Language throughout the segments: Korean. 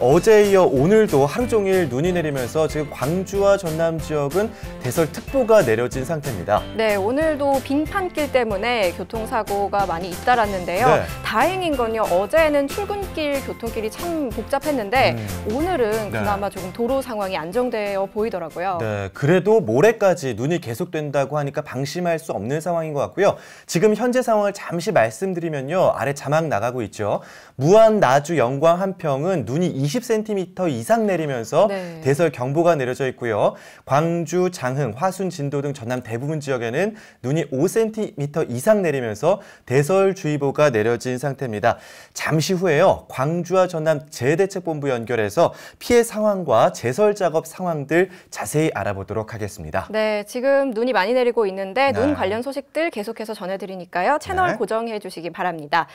어제에 이어 오늘도 하루 종일 눈이 내리면서 지금 광주와 전남 지역은 대설특보가 내려진 상태입니다. 네, 오늘도 빙판길 때문에 교통사고가 많이 잇따랐는데요. 네. 다행인 건요, 어제는 출근길 교통길이 참 복잡했는데 오늘은 그나마 조금 도로 상황이 안정되어 보이더라고요. 네, 그래도 모레까지 눈이 계속된다고 하니까 방심할 수 없는 상황인 것 같고요. 지금 현재 상황을 잠시 말씀드리면요. 아래 자막 나가고 있죠. 무안, 나주, 영광, 한평은 눈이 20cm 이상 내리면서 대설 경보가 내려져 있고요. 광주, 장흥, 화순, 진도 등 전남 대부분 지역에는 눈이 5cm 이상 내리면서 대설주의보가 내려진 상태입니다. 잠시 후에요. 광주와 전남 재해대책본부 연결해서 피해 상황과 제설 작업 상황들 자세히 알아보도록 하겠습니다. 네, 지금 눈이 많이 내리고 있는데 눈 관련 소식들 계속해서 전해드리니까요. 채널 고정해 주시기 바랍니다.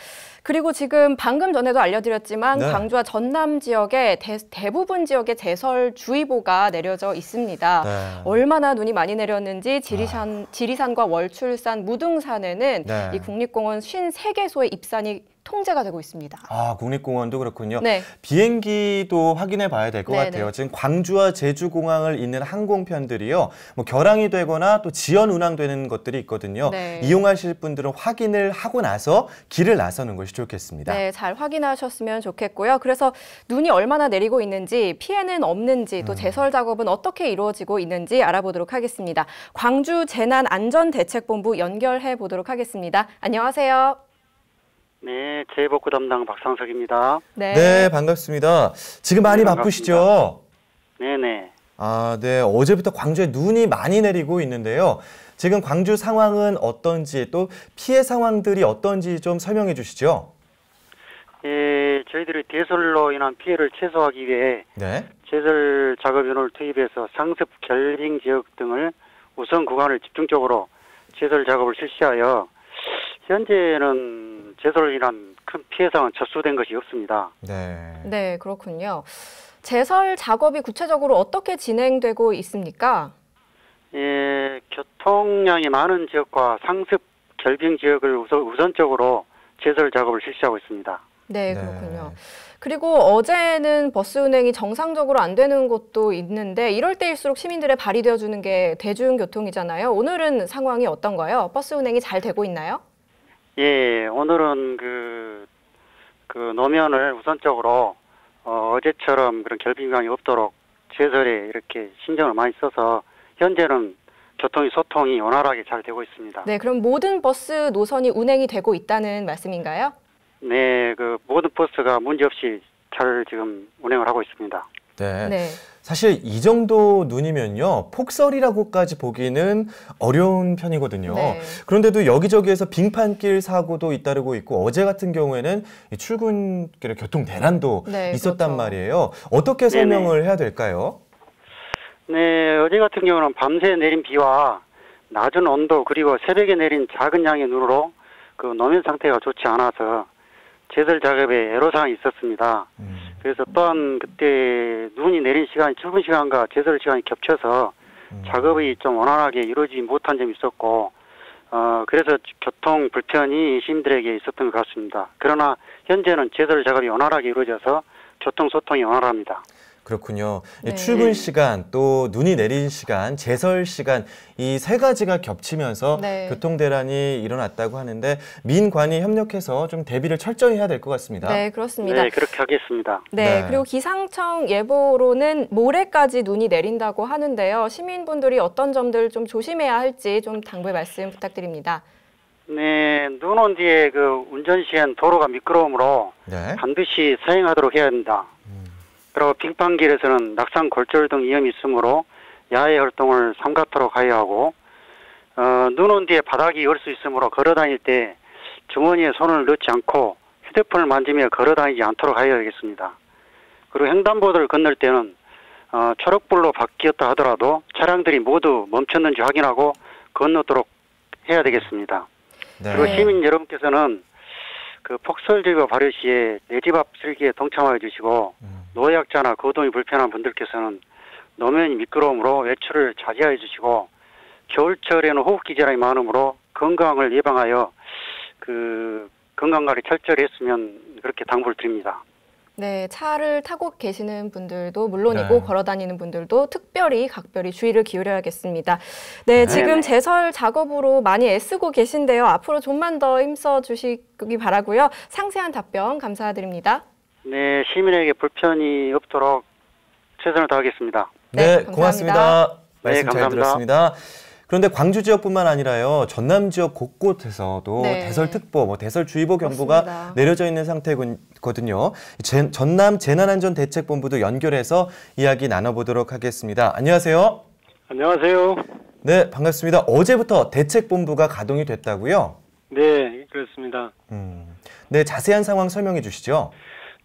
그리고 지금 방금 전에도 알려드렸지만 광주와 전남 지역에 대부분 지역에 제설주의보가 내려져 있습니다. 얼마나 눈이 많이 내렸는지 지리산과 월출산, 무등산에는 이 국립공원 53개소의 입산이 통제가 되고 있습니다. 아, 국립공원도 그렇군요. 비행기도 확인해 봐야 될 것 같아요. 지금 광주와 제주공항을 잇는 항공편들이요. 뭐 결항이 되거나 또 지연 운항되는 것들이 있거든요. 이용하실 분들은 확인을 하고 나서 길을 나서는 것이 좋겠습니다. 네, 잘 확인하셨으면 좋겠고요. 그래서 눈이 얼마나 내리고 있는지, 피해는 없는지, 또 제설 작업은 어떻게 이루어지고 있는지 알아보도록 하겠습니다. 광주 재난안전대책본부 연결해 보도록 하겠습니다. 안녕하세요. 네, 재해복구 담당 박상석입니다. 네, 반갑습니다. 지금 많이 바쁘시죠? 네네. 아, 네. 어제부터 광주에 눈이 많이 내리고 있는데요. 지금 광주 상황은 어떤지 또 피해 상황들이 어떤지 좀 설명해 주시죠. 예, 저희들이 대설로 인한 피해를 최소화하기 위해 제설 작업인을 투입해서 상습 결빙 지역 등을 우선 구간을 집중적으로 제설 작업을 실시하여 현재는 제설로 인한 큰 피해 상황은 접수된 것이 없습니다. 네, 그렇군요. 제설 작업이 구체적으로 어떻게 진행되고 있습니까? 예, 교통량이 많은 지역과 상습 결빙 지역을 우선적으로 제설 작업을 실시하고 있습니다. 네, 그렇군요. 그리고 어제는 버스 운행이 정상적으로 안 되는 곳도 있는데 이럴 때일수록 시민들의 발이 되어주는 게 대중교통이잖아요. 오늘은 상황이 어떤가요? 버스 운행이 잘 되고 있나요? 예, 오늘은 그 노면을 우선적으로 어제처럼 그런 결빙강이 없도록 제설에 이렇게 신경을 많이 써서 현재는 소통이 원활하게 잘 되고 있습니다. 네, 그럼 모든 버스 노선이 운행이 되고 있다는 말씀인가요? 네, 그 모든 버스가 문제없이 잘 지금 운행을 하고 있습니다. 네. 사실 이 정도 눈이면요. 폭설이라고까지 보기는 어려운 편이거든요. 그런데도 여기저기에서 빙판길 사고도 잇따르고 있고 어제 같은 경우에는 출근길에 교통 대란도 있었단 말이에요. 어떻게 설명을 해야 될까요? 네, 어제 같은 경우는 밤새 내린 비와 낮은 온도 그리고 새벽에 내린 작은 양의 눈으로 그 노면 상태가 좋지 않아서 제설 작업에 애로사항이 있었습니다. 그래서 또한 그때 눈이 내린 시간이 출근 시간과 제설 시간이 겹쳐서 작업이 좀 원활하게 이루어지지 못한 점이 있었고 그래서 교통 불편이 시민들에게 있었던 것 같습니다. 그러나 현재는 제설 작업이 원활하게 이루어져서 교통 소통이 원활합니다. 그렇군요. 출근 시간, 또 눈이 내린 시간, 제설 시간 이 세 가지가 겹치면서 교통 대란이 일어났다고 하는데 민관이 협력해서 좀 대비를 철저히 해야 될 것 같습니다. 네, 그렇습니다. 네, 그렇게 하겠습니다. 그리고 기상청 예보로는 모레까지 눈이 내린다고 하는데요. 시민분들이 어떤 점들 좀 조심해야 할지 좀 당부의 말씀 부탁드립니다. 네, 눈 온 뒤에 그 운전 시엔 도로가 미끄러우므로 반드시 사행하도록 해야 합니다. 그리고 빙판길에서는 낙상, 골절 등 위험이 있으므로 야외 활동을 삼가토록 하여야 하고 눈 온 뒤에 바닥이 얼 수 있으므로 걸어다닐 때 주머니에 손을 넣지 않고 휴대폰을 만지며 걸어다니지 않도록 하여야 되겠습니다. 그리고 횡단보도를 건널 때는 초록불로 바뀌었다 하더라도 차량들이 모두 멈췄는지 확인하고 건너도록 해야 되겠습니다. 그리고 시민 여러분께서는 그 폭설주의보 발효 시에 내 집 앞 슬기에 동참하여 주시고 노약자나 거동이 불편한 분들께서는 노면이 미끄러움으로 외출을 자제하여 주시고 겨울철에는 호흡기 질환이 많으므로 건강을 예방하여 그 건강관리 철저히 했으면 그렇게 당부를 드립니다. 네, 차를 타고 계시는 분들도 물론이고 걸어 다니는 분들도 특별히 각별히 주의를 기울여야겠습니다. 네, 지금 제설 작업으로 많이 애쓰고 계신데요. 앞으로 좀만 더 힘써 주시기 바라고요. 상세한 답변 감사드립니다. 네, 시민에게 불편이 없도록 최선을 다하겠습니다. 네, 고맙습니다. 말씀 감사합니다. 잘 들었습니다. 그런데 광주 지역뿐만 아니라요, 전남 지역 곳곳에서도 대설특보, 대설주의보 경보가 그렇습니다. 내려져 있는 상태거든요. 전남 재난안전대책본부도 연결해서 이야기 나눠보도록 하겠습니다. 안녕하세요. 안녕하세요. 네, 반갑습니다. 어제부터 대책본부가 가동이 됐다고요? 네, 그렇습니다. 네, 자세한 상황 설명해 주시죠.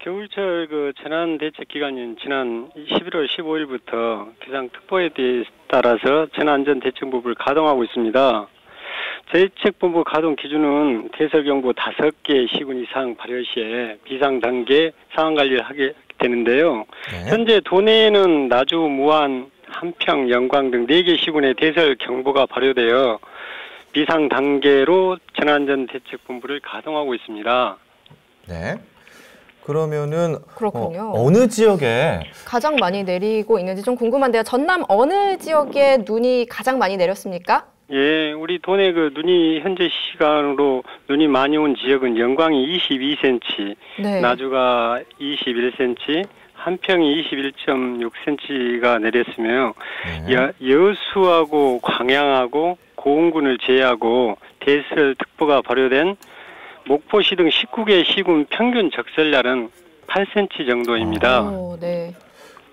겨울철 재난 대책 기간인 지난 11월 15일부터 기상특보에 따라서 재난안전대책본부를 가동하고 있습니다. 대책본부 가동 기준은 대설경보 5개 시군 이상 발효 시에 비상 단계 상황 관리를 하게 되는데요. 현재 도내에는 나주, 무안, 한평, 영광 등 4개 시군의 대설 경보가 발효되어 비상 단계로 재난안전대책본부를 가동하고 있습니다. 네. 그러면은 그렇군요. 어느 지역에 가장 많이 내리고 있는지 좀 궁금한데요. 전남 어느 지역에 눈이 가장 많이 내렸습니까? 예, 우리 도내 눈이 현재 시간으로 눈이 많이 온 지역은 영광이 22cm, 나주가 21cm, 한평이 21.6cm가 내렸으며 여수하고 광양하고 고흥군을 제외하고 대설특보가 발효된 목포시 등 19개 시군 평균 적설량은 8cm 정도입니다. 네.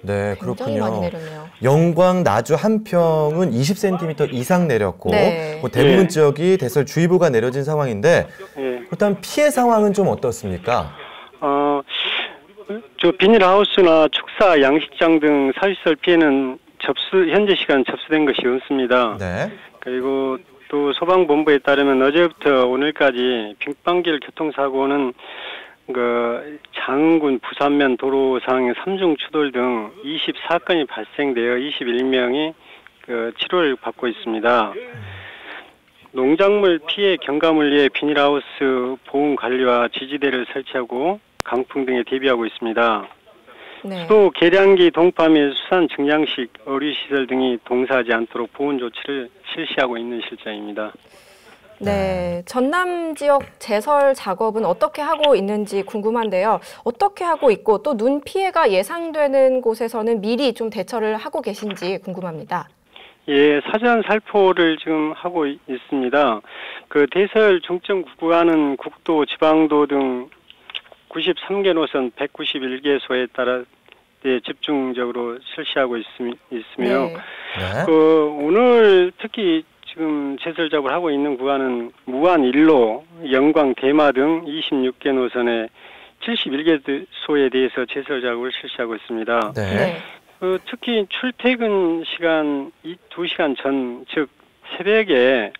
네, 굉장히 그렇군요. 많이 내렸네요. 영광, 나주, 한평은 20cm 이상 내렸고 대부분 지역이 대설주의보가 내려진 상황인데 그렇다면 피해 상황은 좀 어떻습니까? 비닐하우스나 축사, 양식장 등 사시설 피해는 현재 시간 접수된 것이 없습니다. 네. 그리고 또 소방본부에 따르면 어제부터 오늘까지 빙판길 교통사고는 장흥군 부산면 도로 상황의 삼중 추돌 등 24건이 발생되어 21명이 치료를 받고 있습니다. 농작물 피해 경감을 위해 비닐하우스 보온 관리와 지지대를 설치하고 강풍 등에 대비하고 있습니다. 수도 계량기 동파 및 수산 증량식 어류시설 등이 동사하지 않도록 보온 조치를 실시하고 있는 실정입니다. 네, 전남 지역 제설 작업은 어떻게 하고 있는지 궁금한데요. 어떻게 하고 있고 또 눈 피해가 예상되는 곳에서는 미리 좀 대처를 하고 계신지 궁금합니다. 예, 사전 살포를 지금 하고 있습니다. 대설 중점 구간은 국도, 지방도 등 93개 노선 191개소에 따라 집중적으로 실시하고 있으며 오늘 특히 지금 제설 작업을 하고 있는 구간은 무안, 일로, 영광, 대마 등 26개 노선의 71개소에 대해서 제설 작업을 실시하고 있습니다. 특히 출퇴근 시간 2시간 전, 즉 새벽에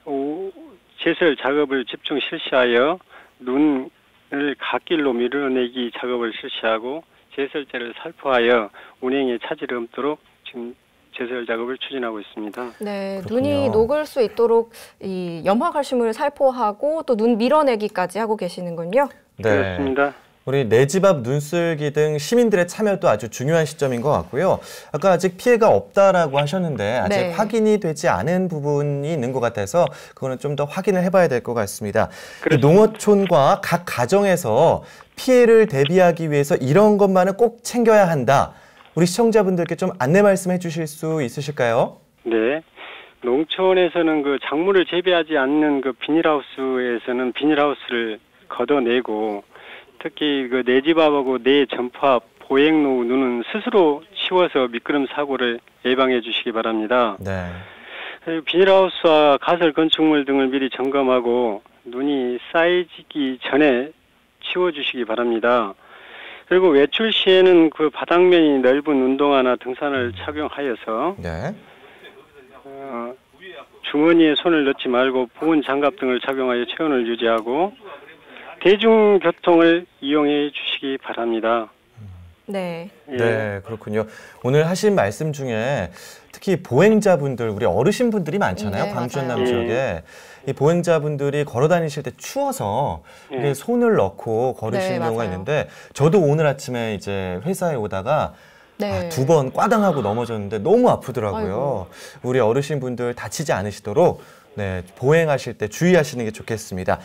제설 작업을 집중 실시하여 눈을 갓길로 밀어내기 작업을 실시하고 제설제를 살포하여 운행에 차질이 없도록 지금 제설 작업을 추진하고 있습니다. 네, 그렇군요. 눈이 녹을 수 있도록 이 염화칼슘을 살포하고 또 눈 밀어내기까지 하고 계시는군요. 네. 그렇습니다. 우리 내 집 앞 눈쓸기 등 시민들의 참여도 아주 중요한 시점인 것 같고요. 아까 아직 피해가 없다라고 하셨는데 아직 확인이 되지 않은 부분이 있는 것 같아서 그거는 좀 더 확인을 해봐야 될 것 같습니다. 농어촌과 각 가정에서 피해를 대비하기 위해서 이런 것만은 꼭 챙겨야 한다. 우리 시청자분들께 좀 안내 말씀해 주실 수 있으실까요? 네. 농촌에서는 작물을 재배하지 않는 비닐하우스에서는 비닐하우스를 걷어내고 특히 내 집 앞하고 내 전파 보행로우 눈은 스스로 치워서 미끄럼 사고를 예방해 주시기 바랍니다. 네. 비닐하우스와 가설 건축물 등을 미리 점검하고 눈이 쌓이기 전에 치워주시기 바랍니다. 그리고 외출 시에는 바닥면이 넓은 운동화나 등산을 착용하여서 주머니에 손을 넣지 말고 보온 장갑 등을 착용하여 체온을 유지하고 대중교통을 이용해 주시기 바랍니다. 네. 네, 그렇군요. 오늘 하신 말씀 중에 특히 보행자분들, 우리 어르신분들이 많잖아요. 네, 광주 맞아요. 전남 지역에. 이 보행자분들이 걸어 다니실 때 추워서 이게 손을 넣고 걸으시는 네, 경우가 맞아요. 있는데 저도 오늘 아침에 이제 회사에 오다가 네. 2번 꽈당하고 넘어졌는데 너무 아프더라고요. 아이고. 우리 어르신분들 다치지 않으시도록 네, 보행하실 때 주의하시는 게 좋겠습니다.